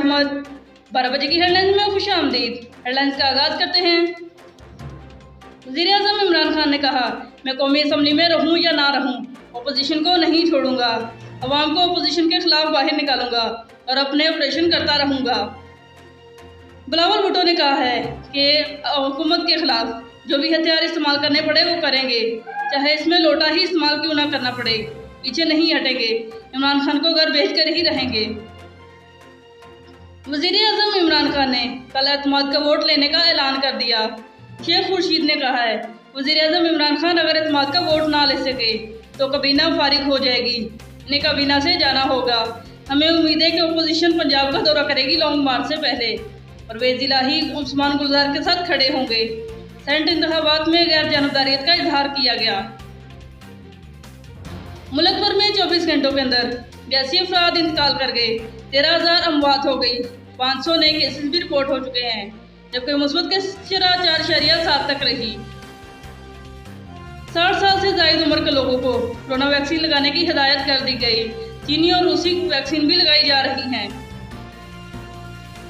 अहमद। 12 बजे की हेडलाइंस में खुश आमदीद। हेडलाइंस का आगाज करते हैं। वज़ीर-ए-आज़म इमरान खान ने कहा, मैं कौमी असम्बली में रहूं या ना रहूं, अपोजिशन को नहीं छोड़ूंगा। अवाम को अपोजिशन के खिलाफ बाहर निकालूंगा और अपने ऑपरेशन करता रहूंगा। बिलावल भुट्टो ने कहा है कि हुकूमत के खिलाफ जो भी हथियार इस्तेमाल करने पड़े वो करेंगे, चाहे इसमें लोटा ही इस्तेमाल क्यों ना करना पड़े, पीछे नहीं हटेंगे। इमरान खान को घर भेज कर ही रहेंगे। वज़ीर-ए-आज़म इमरान खान ने कल एतमाद का वोट लेने का ऐलान कर दिया। शेख खुर्शीद ने कहा है, वज़ीर-ए-आज़म इमरान खान अगर एतमाद का वोट ना ले सके तो काबीना फारिग हो जाएगी, इन्हें काबीना से जाना होगा। हमें उम्मीद है कि अपोजिशन पंजाब का दौरा करेगी लॉन्ग मार्च से पहले, परवेज़ इलाही उस्मान गुलजार के साथ खड़े होंगे। सेनेट इंतखाबात में गैर जानबदारियत का इजहार किया गया। मुल्क भर में 24 घंटों के अंदर 82 अफराद इंतकाल कर गए, 13,000 अमवात हो गई, 500 नए केसेस भी रिपोर्ट हो चुके हैं, जबकि मुस्बत के शरह 4.7 तक रही। 60 साल से ज़ायद उम्र के लोगों को कोरोना वैक्सीन लगाने की हिदायत कर दी गई। चीनी और रूसी वैक्सीन भी लगाई जा रही हैं।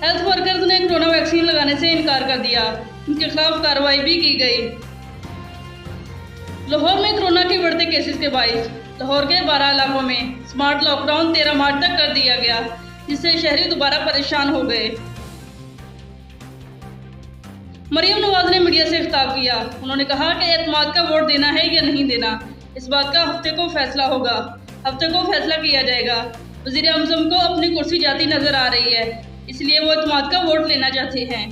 हेल्थ वर्कर्स ने कोरोना वैक्सीन लगाने से इनकार कर दिया, उनके खिलाफ कार्रवाई भी की गई। लाहौर में कोरोना के बढ़ते केसेस के बायस लाहौर के 12 इलाकों में स्मार्ट लॉकडाउन 13 मार्च तक कर दिया गया, जिससे शहरी दोबारा परेशान हो गए। मरियम नवाज ने मीडिया से खिताब किया। उन्होंने कहा कि एतमाद का वोट देना है या नहीं देना, इस बात का हफ्ते को फैसला होगा, हफ्ते को फैसला किया जाएगा। वज़ीर-ए-आज़म को अपनी कुर्सी जाती नजर आ रही है, इसलिए वो एतमाद का वोट लेना चाहते हैं।